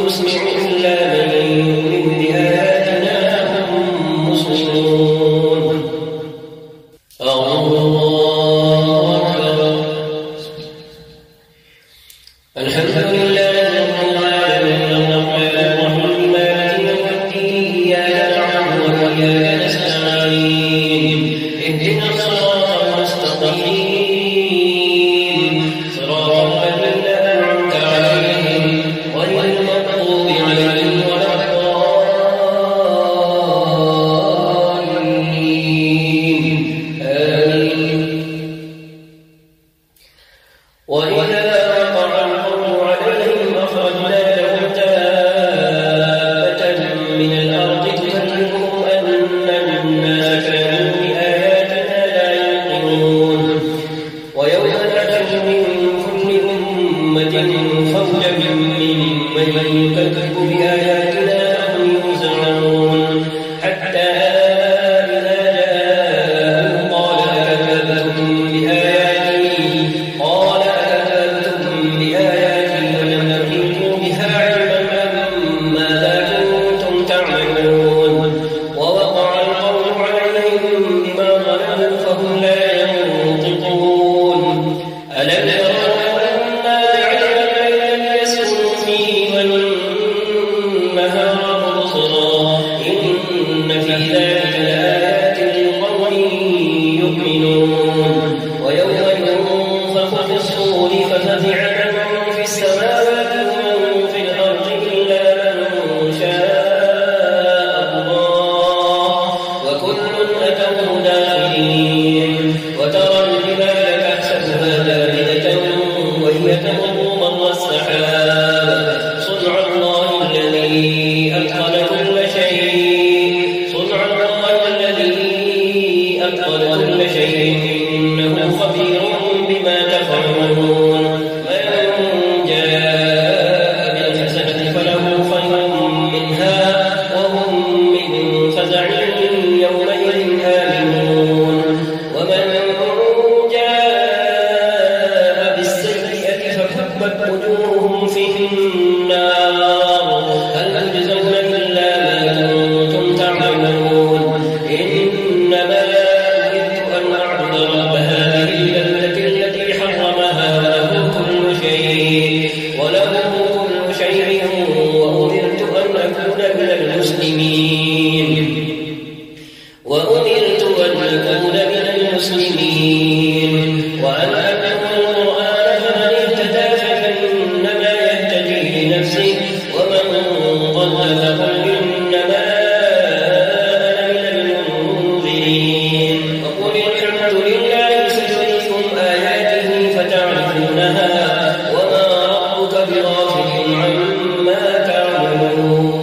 تسمع إلا من يؤمن بآياتنا وإياك نستعين اهدنا الصراط المستقيم صراط الذين أنعمت عليهم غير المغضوب عليهم ولا الضالين آمين. وإذا وقع القول عليهم أخرجنا لهم دابة من الأرض تكلمهم أن الناس كانوا بآياتنا لا يوقنون ويوم نحشر من كل أمة فوجا ممن يكذب بآياتنا فهم يوزعون حتى إذا جاءوا قال أكذبتم بآياتي ولم تحيطوا بها علما ماذا كنتم تعملون ووقع القول عليهم بما ظلموا فهم لا ينطقون ألم يروا أنا جعلنا الليل ليسكنوا فيه والنهار مبصرا إن في ذلك لآيات لقوم يؤمنون ويوم ينفخ في الصور ففزع من في السماوات ومن في الأرض إلا من شاء الله وكل أتوه داخلين وترى الجبال تحسبها جامدة وهي تمر مر السحاب صنع الله الذي أتقن كل شيء إنه خبير بما تفعلون من جاء بالحسنة فله خير منها وهم من فزع يومئذ آمنون ومن جاء بالسيئة فكبت وجوههم في النار هل تجزون إلا ما كنتم تعملون إنما أمرت أن أعبد رب هذه البلدة التي حرمها وله كل شيء وأمرت أن أكون من المسلمين وأن أتلو القرآن فمن اهتدى فإنما يهتدي لنفسه ومن ضل فقل إنما أنا من المنذرين وقل الحمد لله سيريكم آياته فتعرفونها وما ربك بغافل عما تعملون.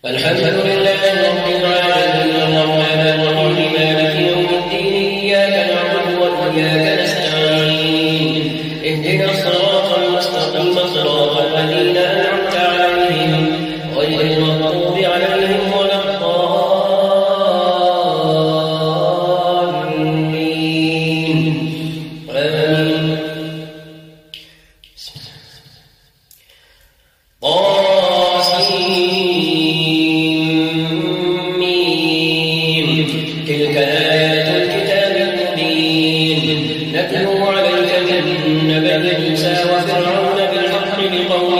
الحمد لله رب العالمين الرحمن الرحيم مالك يوم الدين إياك نعبد وإياك نستعين اهدنا الصراط المستقيم صراط الذين أنعمت عليهم غير المغضوب عليهم ولا الضالين آمين. تلك آيات الكتاب المبين نتلو عليك من نبأ موسى وفرعون بالحق لقوم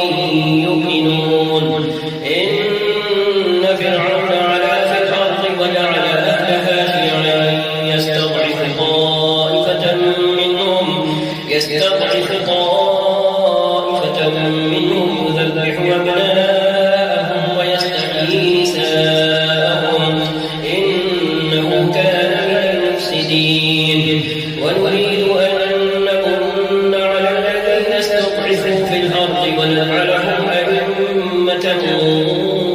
يؤمنون إن فرعون علا في الأرض وجعل أهلها شيعا يستضعف طائفة منهم يذبح أبناءهم ويستحيي نساءهم إنه كان من المفسدين ونريد أن نمن على الذين استضعفوا في الأرض ونجعلهم أئمة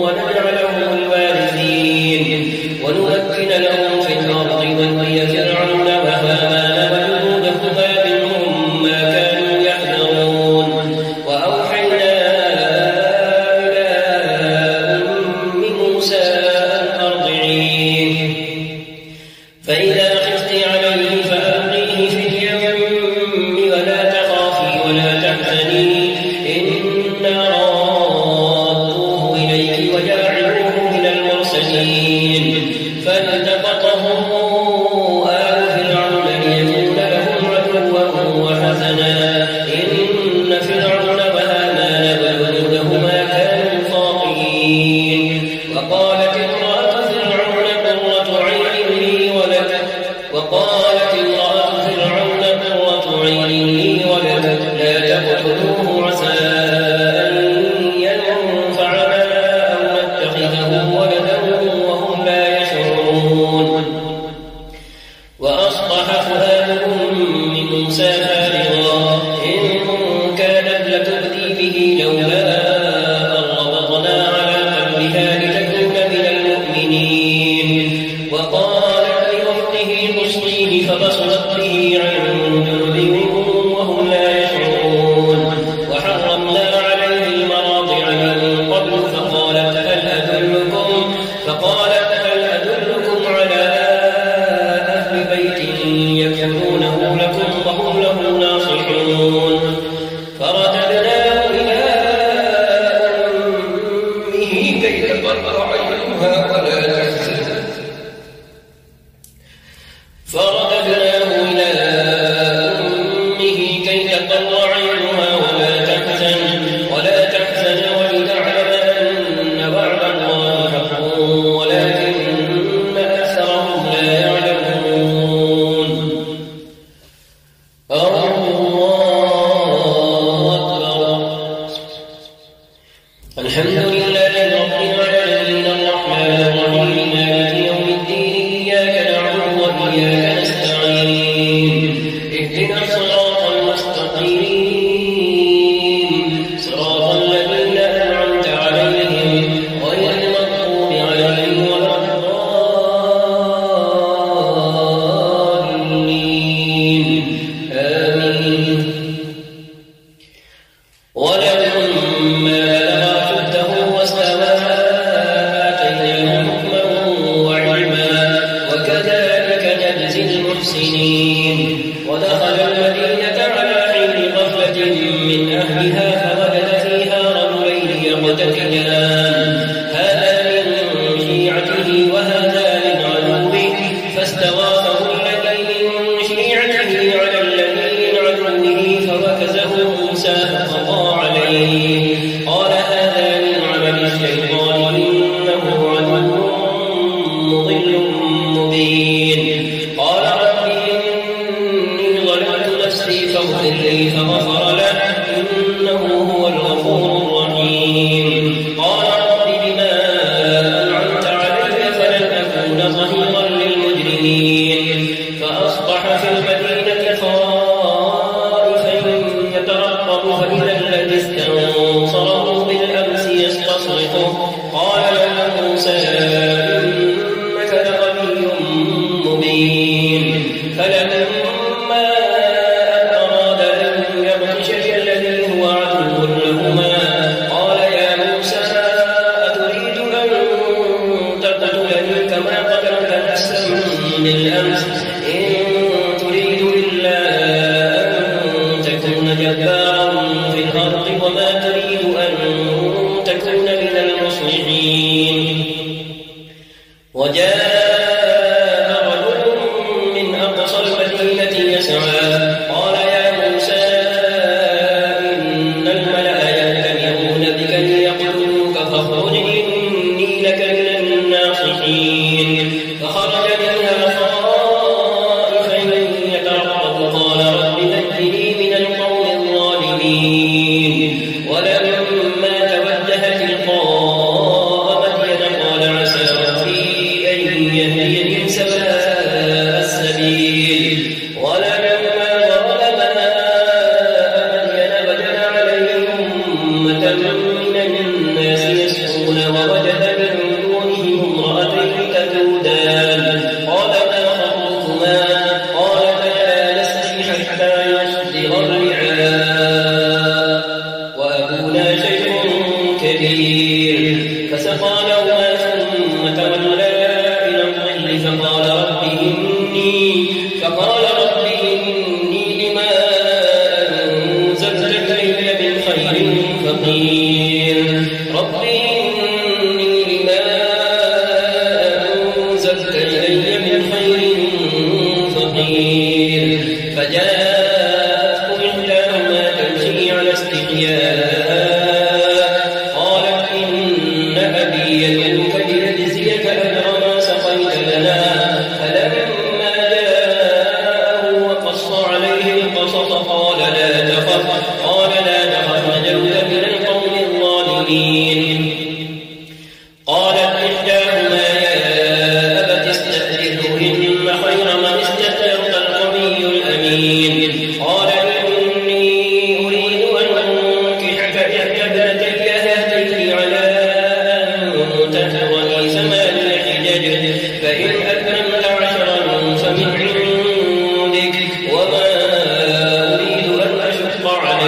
ونجعلهم الوارثين ونمكن لهم في الأرض ونري فرعون وهامان وجنودهما منهم ما كانوا يحذرون وأوحينا إلى أم موسى أن أرضعيه فإذا خفت عليه فألقيه في وقالت امرأة فرعون قرة عين لي ولد لا تقتلوه عسى أن ينفعنا أو نتخذه ولدا وهم لا يشعرون. وأصبح فؤاد أم موسى فارغا إن كانت لتبدي به لولا أن ربطنا على قلبها لتكون من المؤمنين. وقالت لأخته قصيه فبصرت به عن جنب وهم لا يشعرون. وحرمنا عليه المراضع من قبل فقالت هل أدلكم على أهل بيت يكفلونه لكم وهم له ناصحون. فرددناه إلى أمه كي تقر عينها ولا تحزن ولتعلم أن وعد الله حق ولكن أكثرهم لا يعلمون. الله أكبر. الحمد لله رب العالمين الرحمن الرحيم مالك يوم الدين إياك نعبد وإياك نستعين اهدنا الصراط المستقيم صراط الذين أنعمت عليهم غير المغضوب عليهم ولا الضالين آمين. ولما بلغ أشده واستوى آتيناه حكما وعلما وكذلك نجزي المحسنين. ودخل المدينة على حين غفلة من أهلها فوجد فيها رجلين يقتتلان هذا من شيعته وهذا من عدوه فاستغاثه الذي من شيعته على الذي من عدوه فوكزه موسى فقضى عليه قال هذا من عمل الشيطان إنه عدو مضل مبين. قال رب إني ظلمت نفسي فاغفر لي فغفر له إنه هو الغفور الرحيم. قال رب بما أنعمت علي فلن أكون ظهيرا للمجرمين. فأصبح في المدينة خائفا يترقب فإذا الذي استنصره بالأمس يستصرخه قال له موسى إنك لغوي مبين. فلما أن أراد أن يبطش بالذي هو عدو لهما قال يا موسى أتريد أن تقتلني كما قتلت نفسا بالأمس إن تريد إلا أن تكون جبارا في الأرض وما تريد أن تكون من المصلحين. وجاء رجل من أقصى المدينة يسعى قال يا موسى إن الملأ يأتمرون بك ليقتلوك فاخرج إني لك من الناصحين. فخرج منها خائفا يترقب قال رب نجني من القوم الظالمين. ولما توجه تلقاء مدين قال عسى ربي أن يهديني سواء السبيل. ولما ورد ماء مدين وجد عليه أمة من الناس يسقون ووجد من دونهم امرأتين تذودان قال ما خطبكما قالتا لا نسقي حتى يصدر الرعاء وأبونا شيخ كبير. فسقى لهما ثم تولى إلى الظل فقال رب إني لما أنزلت إلي من خير فقير. رب إني لما أنزلت إلي من خير فقير. فجاءته إحداهما تمشي على استحياء قالت إن أبي يدعوك ليجزيك أجر ما سقيت لنا. فلما جاء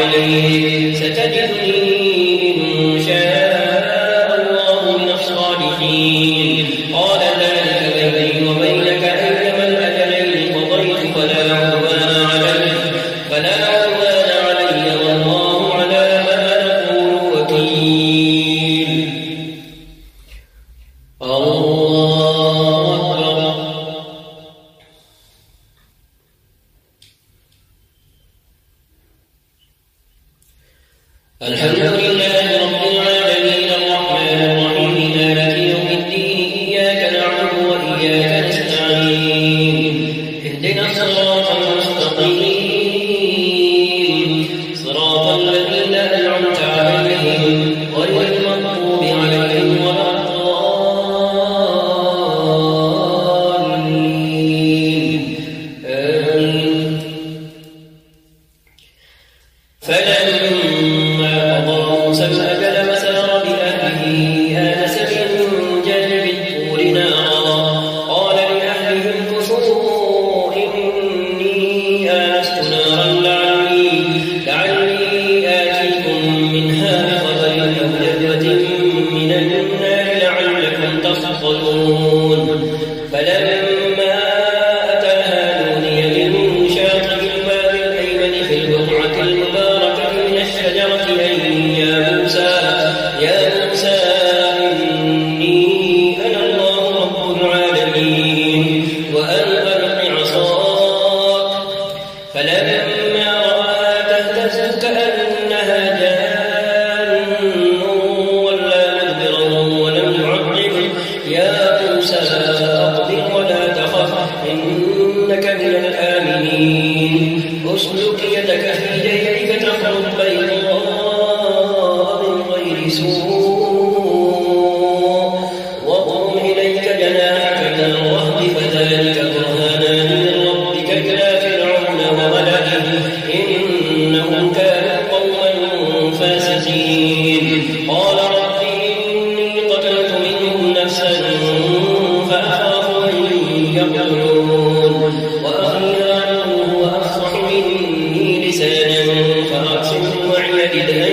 عليه ستجدني إن شاء الله من الصالحين قال ذلك بيني وبينك أيما الأجلين قضيت فلا عدوان علي والله على ما نقول وكيل. الله أكبر. الحمد لله رب العالمين الرحمن الرحيم مالك يوم الدين إياك نعبد وإياك نستعين اهدنا الصراط المستقيم صراط الذين أنعمت عليهم غير المغضوب عليهم ولا الضالين آمين. فلما قضى موسى الأجل وسار بأهله آنس من جانب الطور نارا قال لأهلهم امكثوا إني آنست نارا لعلي آتيكم منها بخبر أو جذوة من النار لعلكم تصطلون. فلما أتاها نودي من شاطئ الباب الأيمن في البقعة المباركة من الشجرة أن يا موسى إني أنا الله رب العالمين وأن ألق عصاك. فلما رآها تهتز كأنها جان ولا مدبرا ولم يعقب يا موسى أقبل ولا تخف إنك من الآمنين. اسلك يدك في جيبك تخرج بيضاء من غير سوء واضم إليك جناحك من الرهب فذلك برهانان من ربك إلى فرعون وملئه إنهم كانوا قوما فاسقين. قال رب إني قتلت منهم نفسا فأخاف أن يقتلون وأخي هارون هو أفصح مني لسانا فأرسله معي ردا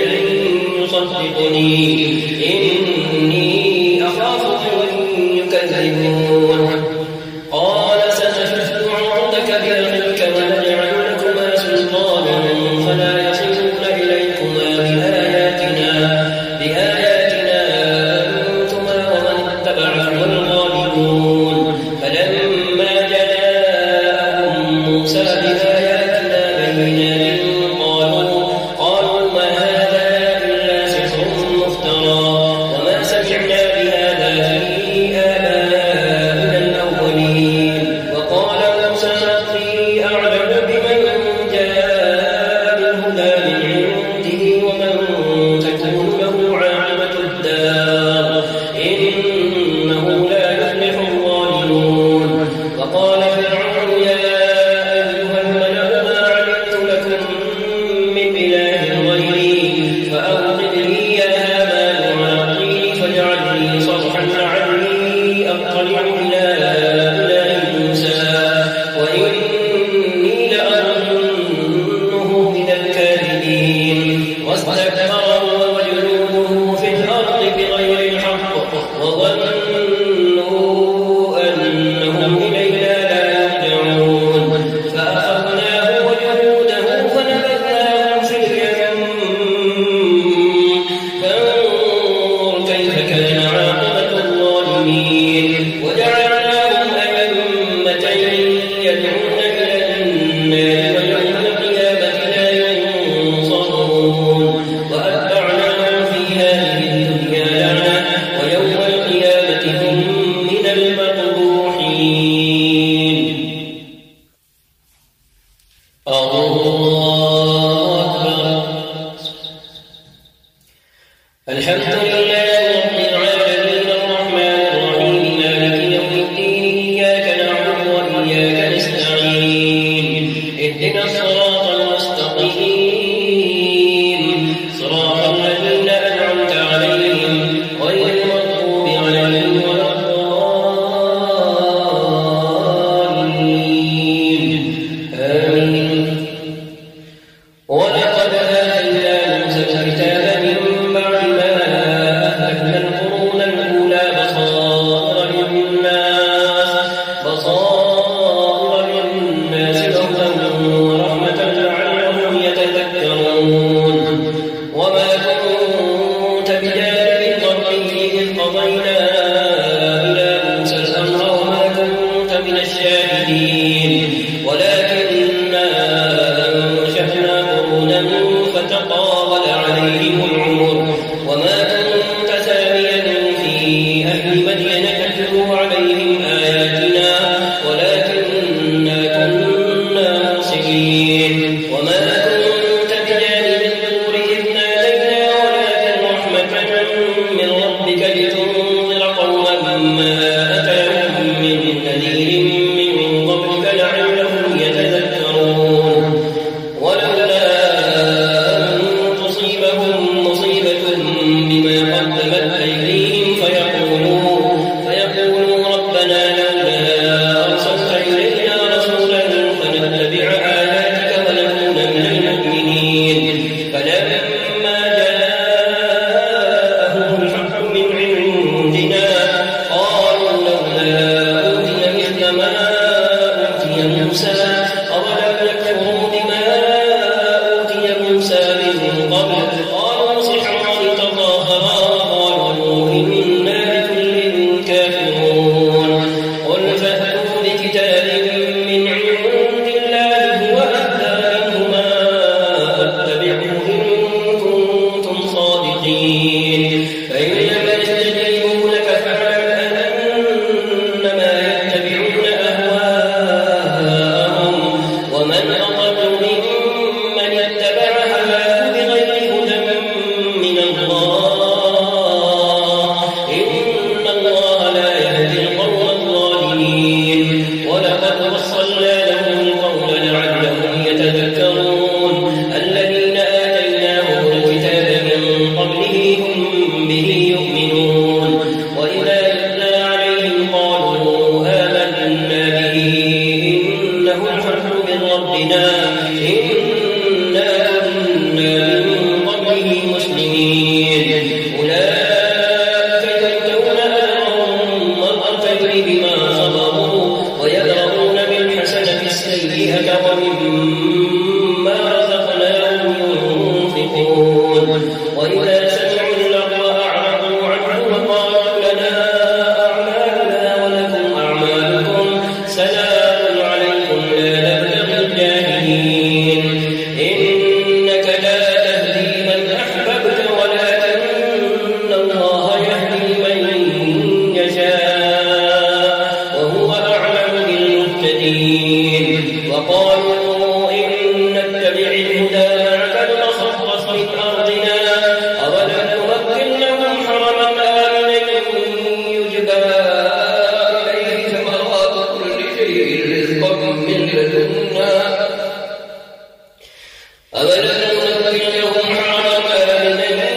يصدقني إني أخاف أن يكذبون. قال سنشد عضدك بأخيك ونجعل لكما سلطانا فلا يصلون إليكما بآياتنا أنتما ومن اتبعكما الغالبون. فلما جاءهم موسى بآياتنا بينات قالوا ما هذا إلا سحر مفترى وما سمعنا بهذا في آبائنا الأولين. وقال موسى ربي أعلم بمن جاء بالهدى من عنده ومن تكون له عاقبة الدار إنه لا يفلح الظالمون. وقال فرعون يا أيها الملأ ما علمت لكم من إله غيري فأوقد لي يا هامان على الطين فاجعل لي صرحا لعلي أطلع إلى إله موسى وإني لأظنه من الكاذبين. واستكبر هو وجنوده في الأرض بغير الحق وظنوا أنهم إلينا لا يرجعون. فأخذناه وجنوده فنبذناهم في اليم فانظر كيف كان عاقبة الظالمين. وجعلناهم أئمة يدعون إلى النار ويوم القيامة لا ينصرون. وأتبعناهم في هذه الدنيا لعنة ويوم القيامة هم من المقبوحين. الله أكبر. الحمد لله رب العالمين الرحمن الرحيم مالك يوم الدين إياك نعبد وإياك نستعين اهدنا الصراط المستقيم صراط الذين أنعمت عليهم غير المغضوب عليهم ولا الضالين آمين. ولقد آتينا ولكننا أنشأنا قرونا فتطاول عليهم العمر وما كنت ثانيا في أهل مدين تتلو عليهم آياتنا ولكننا كنا مرسلين وما كنت بجانب الطور إذ نادينا ولكن رحمة من ربك لتنذر قوما ما أتاهم من نذير من قبلك لعلهم يتذكرون ولولا أن تصيبهم مصيبة بما قدمت أيديهم فيقولوا ربنا لولا أرسلت إلينا رسولا فنتبع آياتك ونكون من المؤمنين فلما جاءهم الحق من عندنا قالوا لولا أوتي مثل ما أوتي موسى أولم يكفروا بما أوتي موسى من قبل قالوا سحران تظاهرا وقالوا إنا بكل كافرون قل فأتوا بكتاب من عند الله هو أهدى منهما أتبعه إن كنتم صادقين فإن لم يستجيبوا لك فاعلم أنما يتبعون أهواءهم ومن أضل ممن اتبع هواه بغير هدى من الله إن الله لا يهدي القوم الظالمين ولقد وصلنا لهم القول لعلهم يتذكرون الذين آتيناهم الكتاب من قبله هم به يؤمنون وإذا يتلى عليهم قالوا آمنا به إنه الحق من ربنا إنا كنا من قبله مسلمين أولئك يؤتون أجرهم مرتين بما صبروا ويدرؤون بالحسنة السيئة ومما رزقناهم ينفقون وإذا سمعوا اللغو أعرضوا عنه وقالوا لنا أعمالنا ولكم أعمالكم سلام عليكم لا نبتغي الجاهلين إنك لا تهدي من أحببت ولكن الله يهدي من يشاء وهو أعلم بالمهتدين وقالوا إن نتبع الهدى معك لنخطف من أرضنا أولم نمكن لهم حرما آمنا يجبى إليه ثمرات كل شيء رزقا من لدنا أولم نمكن لهم حرما آمنا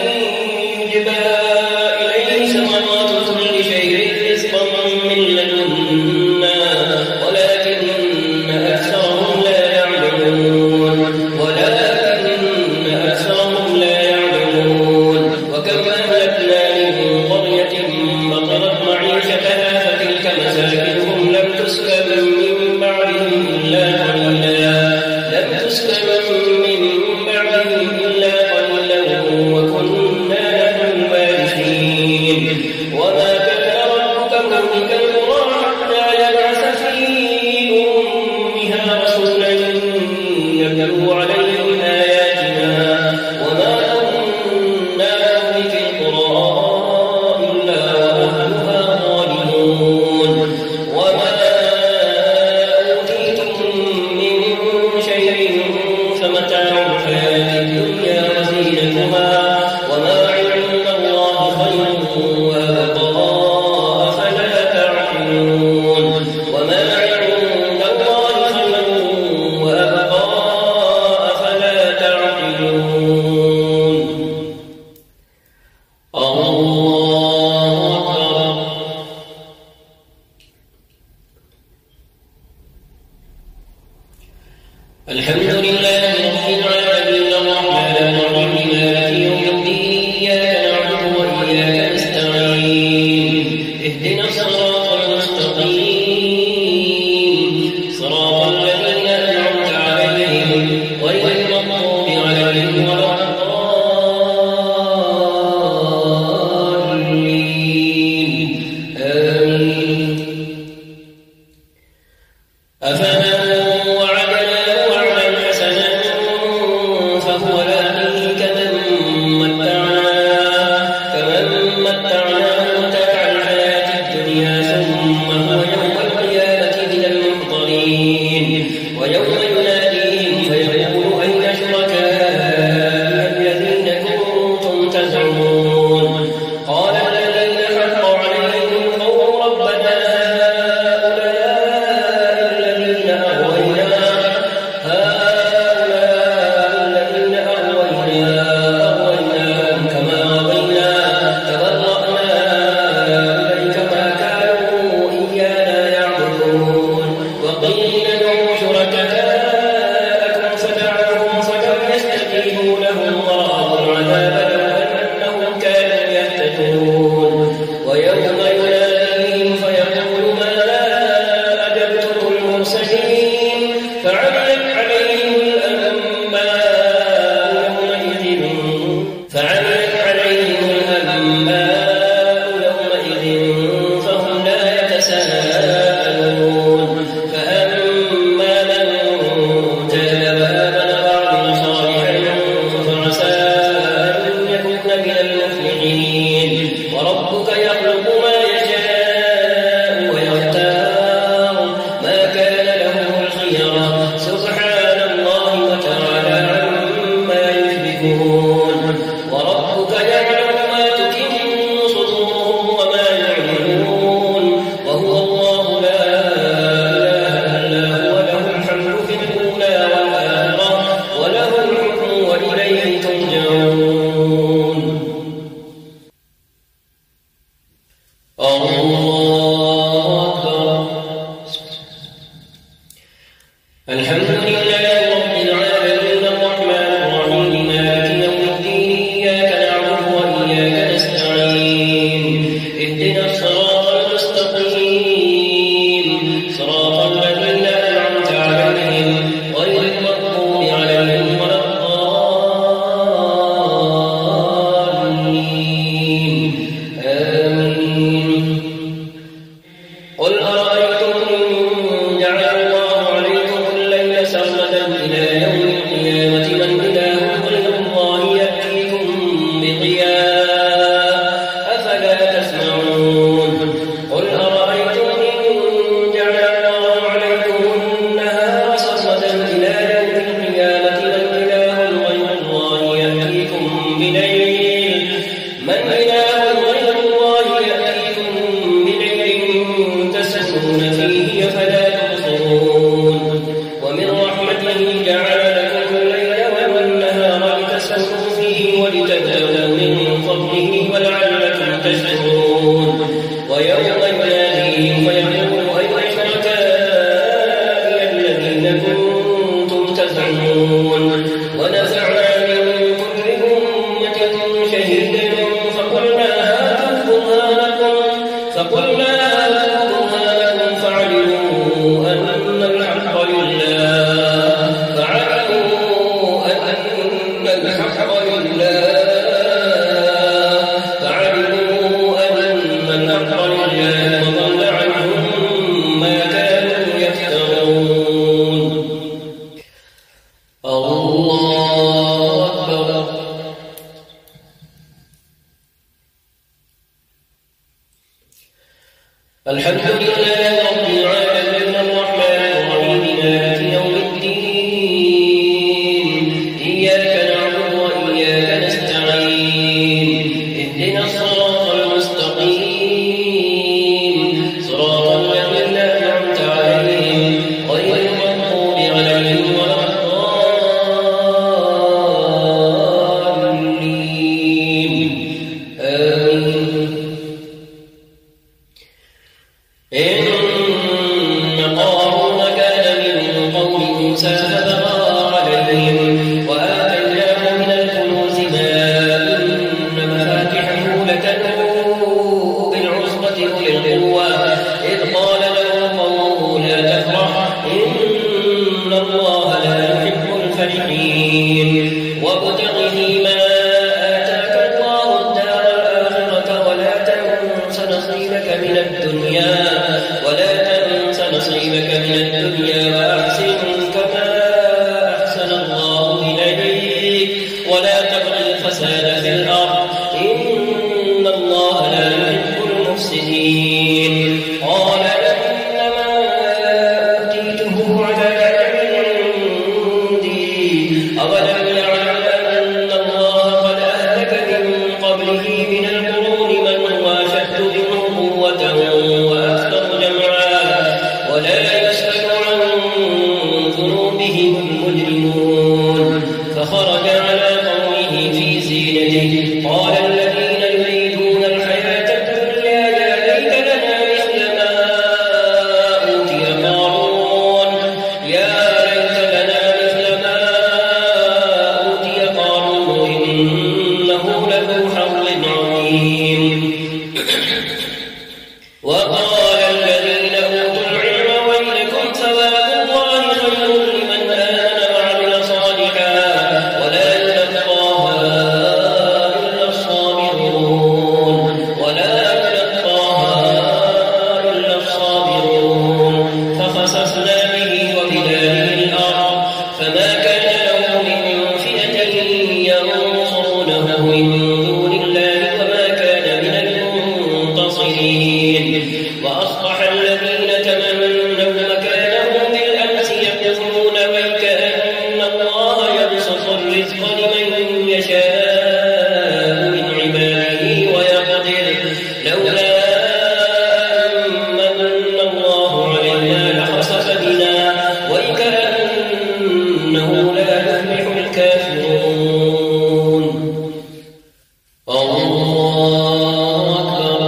يجبى إليه ثمرات كل شيء رزقا من لدنا ولكن أكثرهم لا يعلمون وكم أهلكنا من قرية بطرت معيشتها فتلك مساكنهم لم تسكن من بعدهم إلا قليلا وكنا نحن الوارثين وما كان ربك مهلك القرى حتى يبعث في أمها رسولا يتلو عليهم آياتنا وما كنا نهلك القرى إلا وأهلها ظالمون وما أوتيتم من شيء فمتاع الحياة الدنيا وزينتها وما عند الله خير وأبقى أفلا تعقلون وما عند الله خير وأبقى أفلا تعقلون الله أكبر الحمد لله رب العالمين الرحمن الرحيم مالك يوم الدين إياك نعبد وإياك نستعين اهدنا الصراط المستقيم صراط الذين أنعمت عليهم غير المغضوب عليهم ولا الضالين آمين أفمن وعد يناديهم فيقول أين شركائي الذين كنتم تزعمون قال الذين حق عليهم القول ربنا هؤلاء الذين أغويناهم كما غوينا تبرأنا إليك ما كانوا إيانا يعبدون وقيل ادعوا شركاءكم فدعوهم فلم يستجيبوا لهم ورأوا العذاب لو أنهم كانوا يهتدون ويوم يناديهم فيقول ماذا أجبتم المرسلين فعميت عليهم الأنباء يومئذ فهم لا يتساءلون فأما من تاب وآمن وعمل صالحا فعسى أن يكون من المفلحين وربك يخلق ما يشاء ويختار ما كان لهم الخيرة سبحان الله وتعالى عما يشركون وربك يعلم ما تكن صدورهم وما يعلنون وهو الله لا إله إلا هو له الحمد في الأولى والآخرة وله الحكم وإليه ترجعون الله أكبر الحمد لله رب العالمين الرحمن الرحيم مالك يوم الدين إياك نعبد وإياك نستعين اهدنا الصراط المستقيم صراط الذين أنعمت عليهم غير المغضوب عليهم ولا الضالين آمين قل أرأيتم إن جعل الله عليكم الليل سرمدا إلى يوم القيامة من إله غير الله يأتيكم بضياء أفلا تسمعون قل أرأيتم إن جعل الله عليكم النهار سرمدا إلى يوم القيامة من إله غير الله يأتيكم بليل تسكنون فيه فلا تبصرون ومن رحمته جعل لكم الليل والنهار لتسكنوا فيه ولتبتغوا من فضله ولعلكم تشكرون ويوم يناديهم فيقول أين شركائي الذين كنتم تزعمون ونزعنا من كل أمة شهيدا فقلنا هاتوا برهانكم فعلموا أن الحق لله وضل عنهم ما كانوا يفترون الله أكبر الحمد لله رب العالمين الرحمن الرحيم مالك يوم الدين إياك نعبد وإياك نستعين اهدنا الصراط المستقيم صراط الذين أنعمت عليهم غير المغضوب عليهم ولا الضالين آمين إن قارون كان من قوم موسى فبغى عليهم وآتيناه من الكنوز ما إن مفاتحه لتنوء بالعصبة أولي القوة إذ قال له قومه لا تفرح إن الله لا يحب الفرحين وابتغ فيما آتاك الله الدار الآخرة ولا تنس نصيبك من الدنيا وأحسن كما أحسن الله إليك ولا تبغ الفساد في الأرض إن الله لا يحب المفسدين قال إنما أوتيته على علم مجرمون فخرج على قومه في زينته قال الذين يريدون الحياة الدنيا يا ليت لنا مثل ما أوتي قارون يا ليت لنا مثل ما أوتي قارون إنه لذو حظ عظيم وقال الذين أوتوا العلم ويلكم ثواب الله خير لمن آمن وعمل صالحا ولا يلقاها إلا الصابرون فخسفنا به وبداره الأرض فما كان له من فئة ينصرونه من دون الله وما كان من المنتصرين وأصبح الذين تمنوا مكانه بالأمس يقولون ويكأن الله يبسط الرزق لمن يشاء من عباده ويقدر لولا أن من الله علينا لخسف بنا ويكأنه لا يفلح الكافرون الله أكبر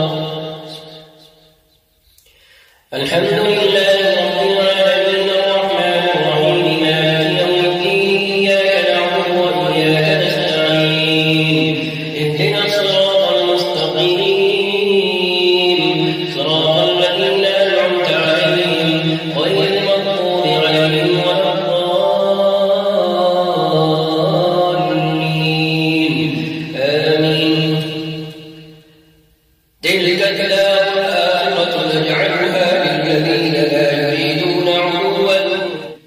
الحمد لله رب العالمين الرحمن الرحيم مالك يوم الدين إياك نعبد وإياك نستعين اهدنا الصراط المستقيم صراط الذين أنعمت عليهم غير المغضوب عليهم ولا الضالين آمين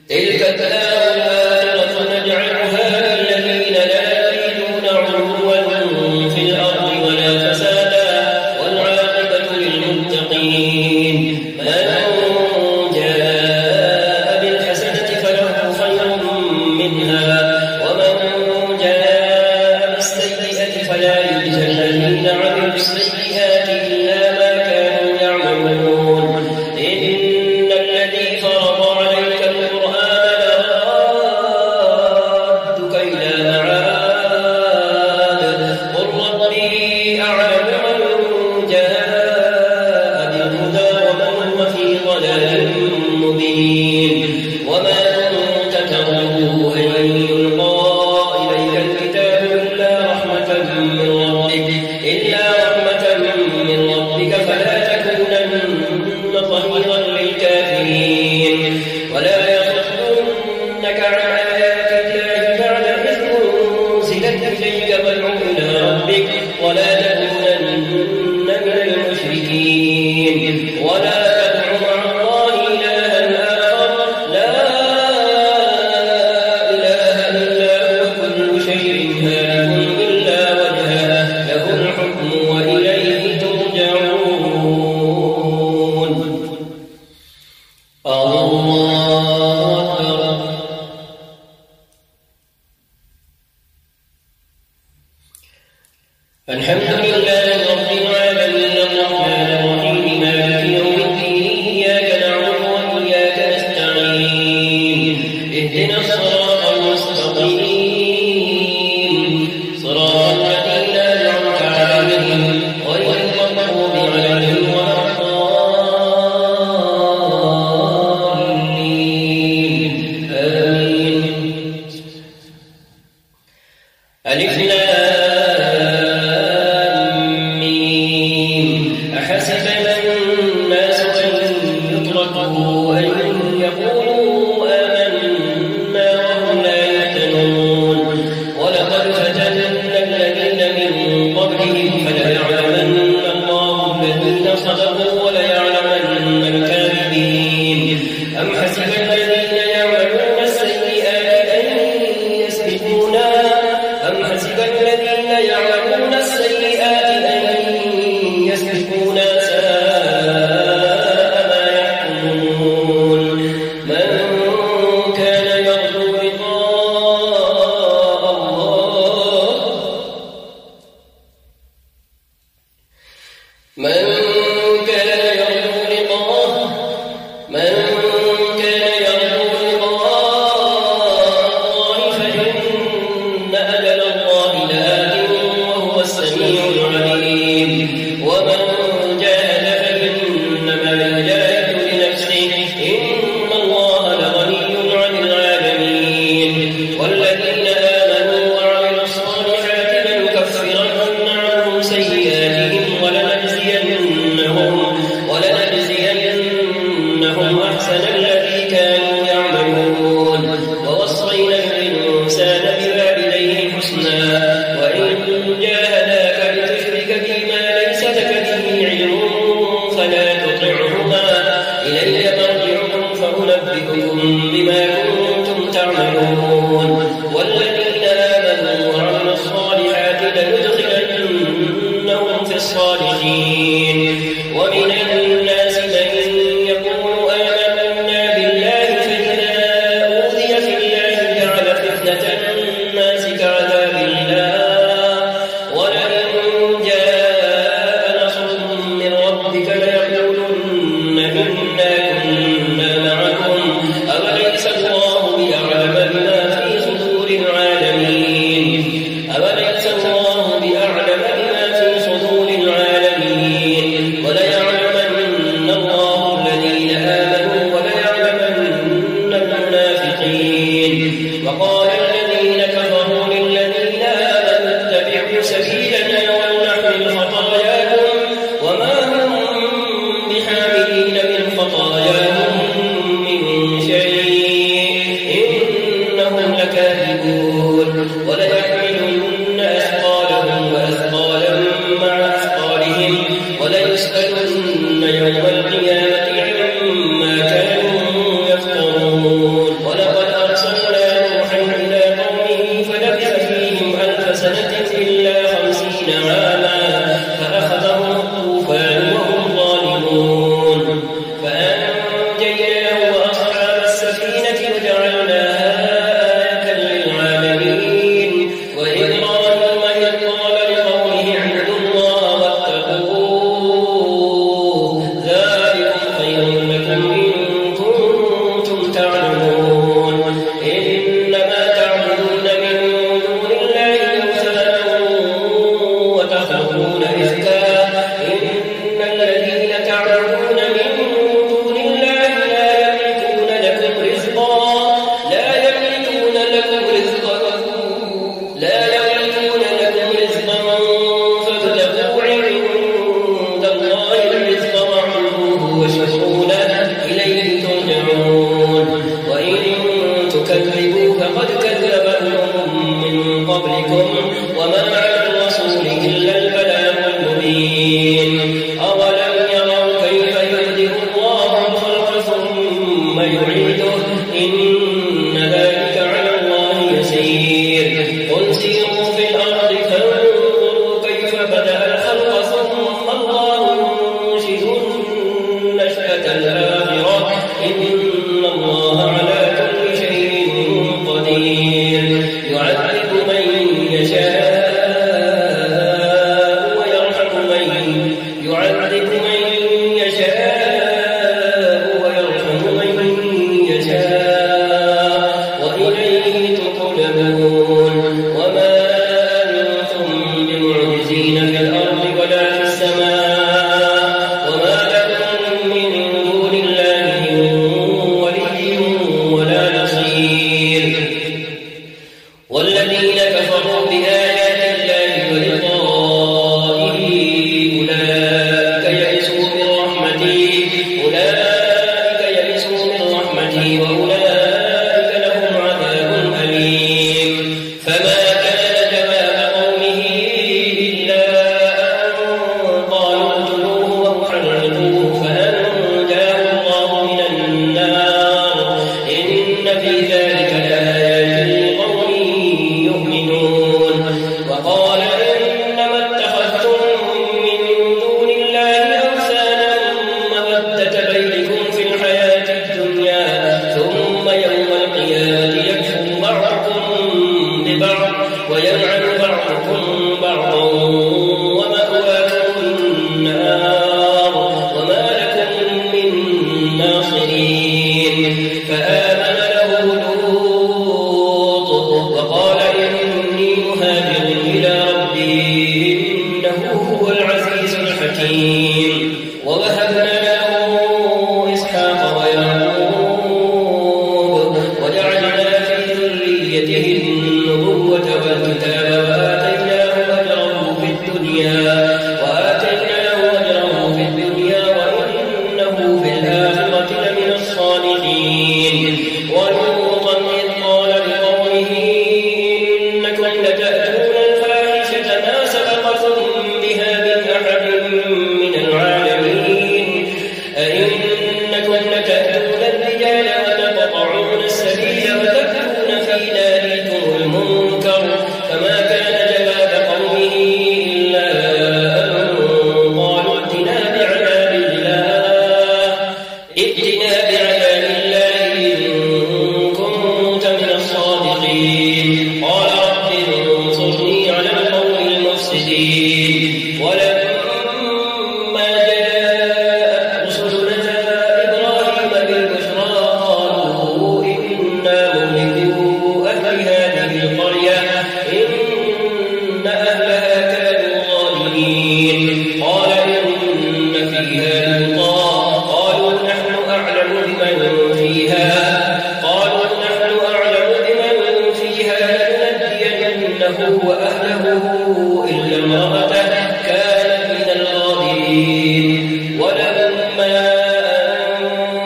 تلك الدار الآخرة نجعلها للذين لا يريدون علوا في الأرض ولا فسادا والعاقبة للمتقين من جاء بالحسنة فله خير منها ومن جاء بالسيئة فلا يجزى الذين عملوا السيئات إلا ما كانوا يعملون إن الذي فرض عليك القرآن لرادك إلى معاد قل ربي أعلم من جاء بالهدى ومن هو في ضلال مبين وما كنت ترجو أن يلقى إليك الكتاب إلا رحمة من ربك فلا تكونن ظهيرا للكافرين ولا يصدنك عن آيات الله بعد إذ أنزلت إليك فادع إلى ربك ولا تكونن من المشركين ولا تدع مع الله إلها آخر لا إله إلا هو كل شيء هالك إلا وجهه له الحكم وإليه ترجعون الله أكبر الحمد لله رب العالمين الرحمن الرحيم مالك يوم الدين إياك نعبد وإياك نستعين اهدنا الصراط المستقيم صراط الذين أنعمت عليهم غير المغضوب عليهم ولا الضالين آمين ألف لام ميم أحسب الناس أن يتركوا أن يقولوا آمنا وهم يعملون والذين آمنوا وعملوا الصالحات لندخلنهم في الصالحين ومن الناس من يقول آمنا بالله فإذا أوذي في الله جعل فتنة الناس كعذاب الله ولئن جاء نصر من ربك ليقولن إنا كنا معكم أوليس الله بأعلم بما في صدور العالمين أوليس الله بأعلم بما في صدور العالمين وليعلمن الله الذين آمنوا وليعلمن المنافقين وقال الذين كفروا للذين آمنوا اتبعوا سبيلنا ولنحمل خطاياكم وما هم بحاملين من خطاياهم من شيء إنهم لكاذبون وليحملن أثقالهم وأثقالا مع أثقالهم وليسألن يوم القيامة عما كانوا يفترون ولقد أرسلنا نوحا إلى قومه فلبث فيهم 1000 سنة إلا 50 عاما فأخذهم الطوفان وهم ظالمون فأنجيناه وأصحاب السفينة وجعلناها آية للعالمين وإبراهيم إذ قال لقومه اعبدوا الله واتقوه ذلكم خير لكم إن كنتم تعلمون إنما تعبدون من دون الله أوثانا وتخلقون إفكا إن الذين تعبدون من دون الله لا يملكون لكم رزقا فابتغوا عند الله الرزق واعبدوه واشكروا له إليه ترجعون وإن تكذبوا فقد كذب أمم من قبلكم وما على الرسول إلا البلاغ المبين أولم يروا كيف يبدئ الله الخلق ثم يعيده إن ذلك على الله يسير قل سيروا في الأرض فانظروا كيف بدأ الخلق ثم الله ينشئ النشأة الآخرة إن الله على كل شيء قدير يعذب من يشاء ويرحم من يشاء وإليه تقلبون وما أنتم بمعجزين في الأرض ولا في السماء وما لكم من دون الله من ولي ولا نصير والذين كفروا بآيات الله ولقائه أولئك يئسوا من رحمتي وأولئك لهم عذاب أليم فما كان جواب قومه إلا أن قالوا اقتلوه أو حرقوه فأنجاه الله من النار إن في ذلك لآيات لقوم يؤمنون وقال إنما اتخذتم من دون الله أوثانا مودة بينكم في الحياة الدنيا ثم يوم القيامة يكفر بعضكم ببعض ويلعن بعضكم بعضا ومأواكم النار وما لكم من ناصرين فآمن له لوط وقال إني مهاجر إلى ربي إنه هو العزيز الحكيم ووهبنا له إسحاق ويعقوب وجعلنا في ذريته النبوة والكتاب وآتيناه أجره في الدنيا وإنه في الآخرة لمن الصالحين ولوطا إذ قال لقومه إنكم لتأتون الفاحشة ما سبقكم بها من أحد من العالمين أئنكم لتأتون الرجال وتقطعون السبيل وتأتون الخاسرين قال رب انصرني على القوم المفسدين ولما جاءت رسلنا إبراهيم بالبشرى قالوا إنا مهلكو أهل هذه القرية إن أهلها كانوا ظالمين قال إن فيها لوطا قالوا نحن أعلم بمن فيها لننجينه وأهله إلا امرأته كانت من الغابرين ولما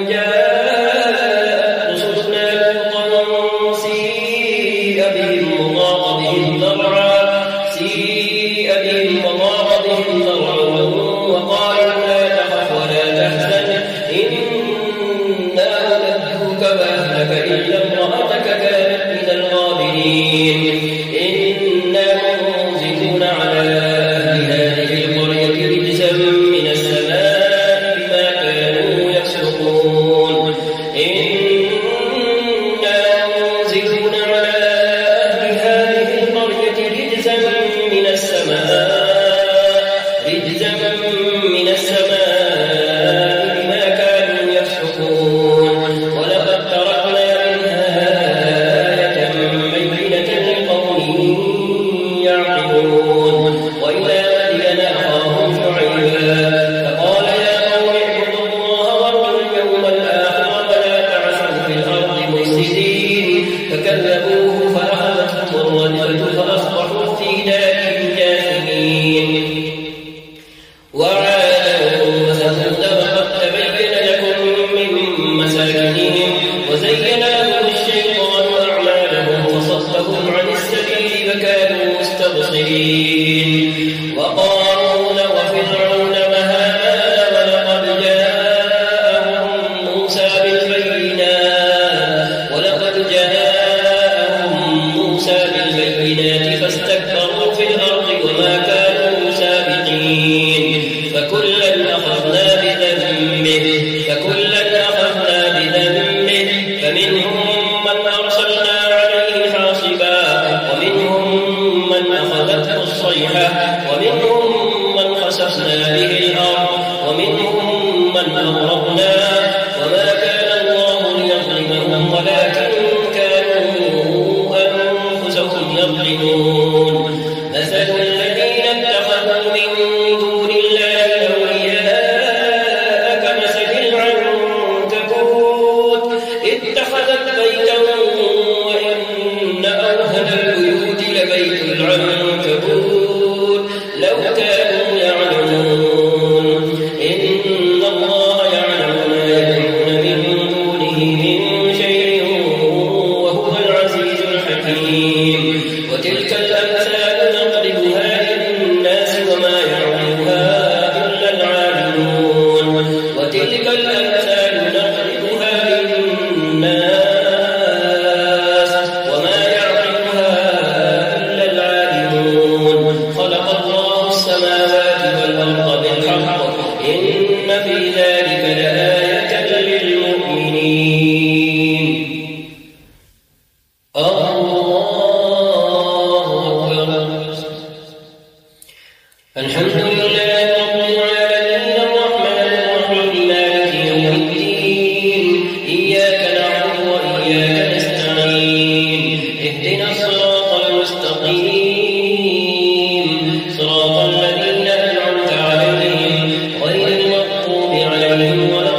جاءت رسلنا لوطا سيء بهم وضاق بهم ذرعا وقالوا لا تخف ولا تحزن إنا منجوك وأهلك إلا امرأتك كانت من الغابرين إنا منزلون على أهل هذه القرية رجزا من السماء بما كانوا يفسقون إنا منزلون على أهل هذه القرية رجزا من السماء بما كانوا يفسقون ولقد تركنا منها آية بينة لقوم يعقلون وإلى مدين أخاهم شعيبا فقال يا قوم اعبدوا الله وارجوا اليوم الآخر ولا تعثوا في الأرض مفسدين فكذبوه فأخذتهم الرجفة فأصبحوا في دارهم جاثمين وعادا وثمود وقد تبين لكم من مساكنهم وزين لهم الشيطان أعمالهم فصدهم عن السبيل فكانوا مستبصرين وقارون وفرعون وهامان ولقد جاءهم موسى بالبينات فاستكبروا في الأرض وما كانوا سابقين فكلا أخذنا بذنبه فمنهم من أرسلنا عليه حاصبا ومنهم من أخذته الصيحة ومنهم من خسفنا به الأرض ومنهم من أغرقنا وما كان الله ليظلمهم ولكن كانوا أنفسهم يظلمون مثل الذين اتخذوا من دون الله أولياء كمثل العنكبوت اتخذت بيتا وإن أوهن البيوت لبيت العنكبوت لو كانوا يعلمون إن الله يعلم ما يدعون من دونه من شيء وهو العزيز الحكيم وتلك الأمثال نضربها للناس وما يعقلها إلا العالمون خلق الله السماوات والأرض بالحق إن في ذلك لآية للمؤمنين الحمد لله رب العالمين الرحمن الرحيم مالك يوم الدين إياك نعبد وإياك نستعين اهدنا الصراط المستقيم صراط الذين أنعمت عليهم غير المغضوب عليهم ولا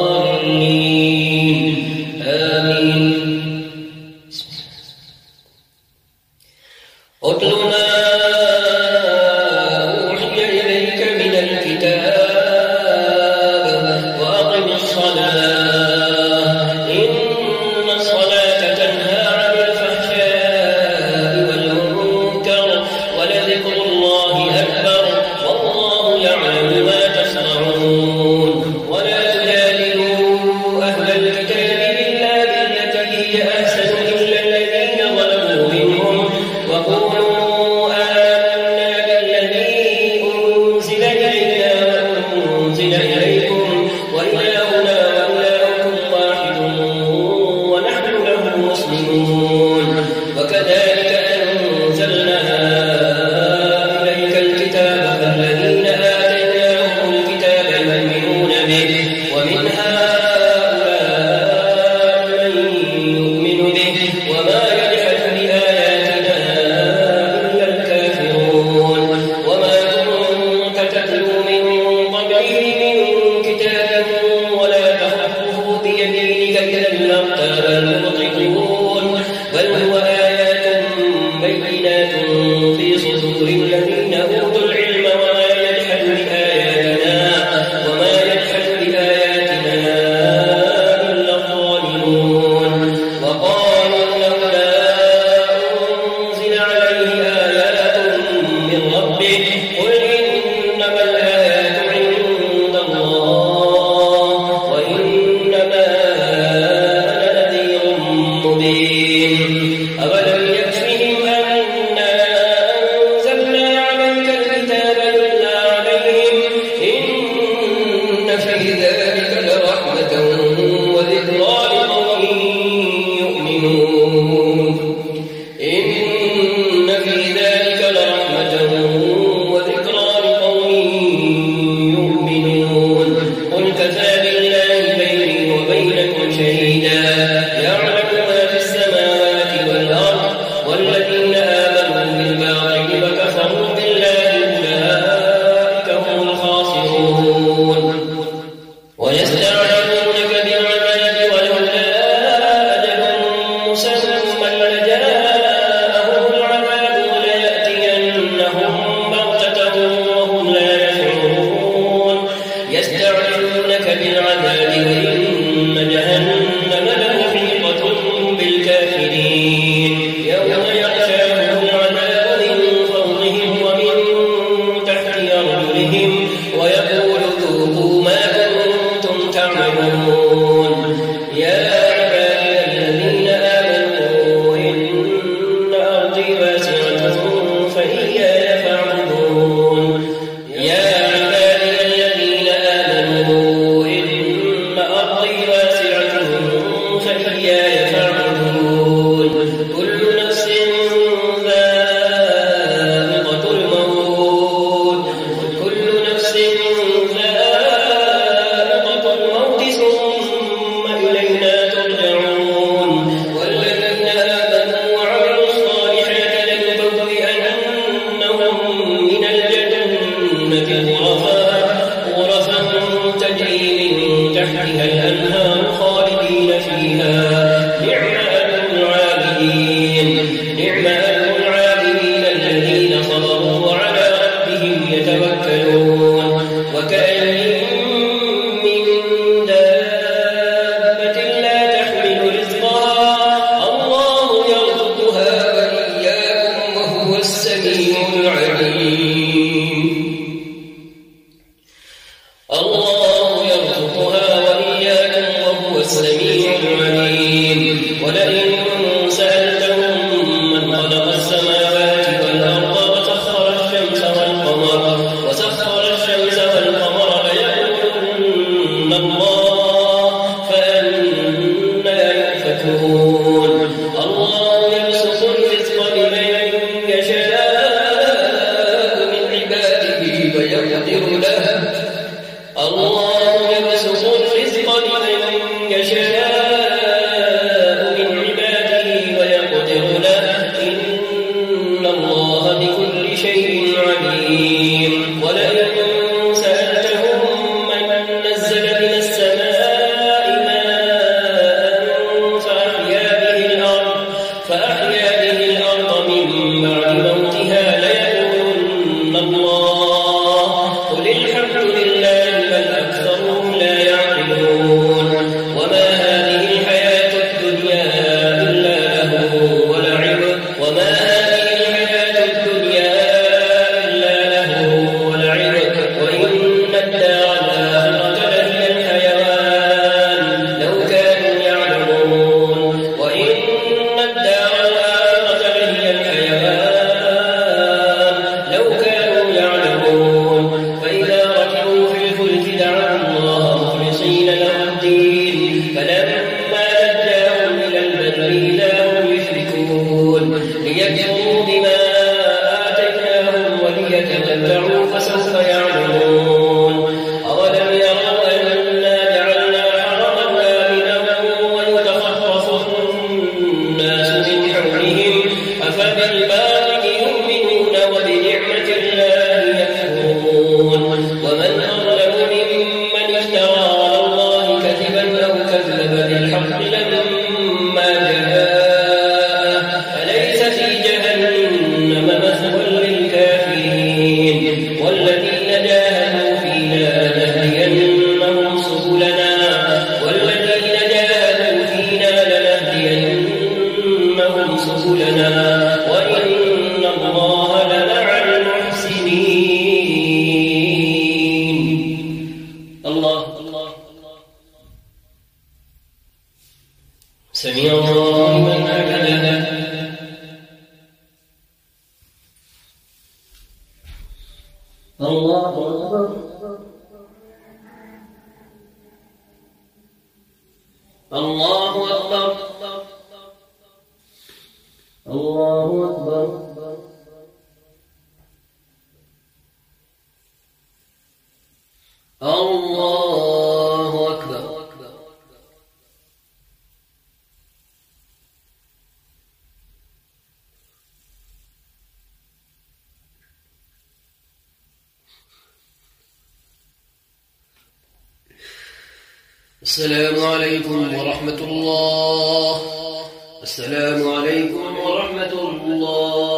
الضالين آمين. اتل ما أوحي إليك من الكتاب وأقم الصلاة إن الصلاة تنهى إذا لارتاب المبطلون بل هو آيات بينات في صدور الذين أوتوا العلم وما يجحد بآياتنا إلا الظالمون وقالوا لولا أنزل عليه آيات من ربه قل إنما الآيات عند الله وإنما أنا نذير مبين أولم يكفهم أنا أنزلنا عليك الكتاب يتلى عليهم إن في ذلك لرحمة وذكرى لقوم يؤمنون إن في ذلك لرحمة وذكرى لقوم يؤمنون قل كفى بالله بيني وبينكم شهيدا يعلم ما في السماوات والأرض والذين آمنوا بالباطل وكفروا بالله أولئك هم الخاسرون ويستعجلونك بالعذاب ولولا أجل مسمى لجاءهم العذاب ليأتينهم بغتة وهم لا يشعرون يستعجلونك بالعذاب وإن جهنم لمحيطة بالكافرين يوم يغشاهم العذاب من فوقهم ومن تحت أرجلهم ويقول ذوقوا ما كنتم تعملون يا عبادي الذين آمنوا إن أرضي واسعة فإياي فاعبدون يا عبادي الذين آمنوا إن أرضي واسعة فإياي فاعبدون كل نفس ذائقة الموت كل نفس ذائقة الموت ثم إلينا ترجعون والذين آمنوا وعملوا الصالحات لنبوئنهم من الجنة غرفا تجري من تحتها الأنهار خالدين فيها نعم أجر العاملين الذين صبروا وعلى ربهم يتوكلون وكأين من دابة لا تحمل رزقها الله يرزقها وإياكم وهو السميع العليم الله يرزقها وإياكم وهو السميع العليم ولئن سألتهم من خلق السماوات والأرض وسخر الشمس والقمر ليقولن الله فأنى يؤفكون الله يبسط الرزق لمن يشاء من عباده ويقدر له الله يبسط الرزق لمن يشاء من عباده ويقدر له إن الله بكل شيء عليم ولئن سألتهم من نزل من السماء ماء فأحيا حسنا وإن الله لمع المحسنين. الله سمع الله لمن حمده. الله أكبر. الله أكبر. الله أكبر. الله أكبر. السلام عليكم ورحمة الله. السلام عليكم ورحمة الله.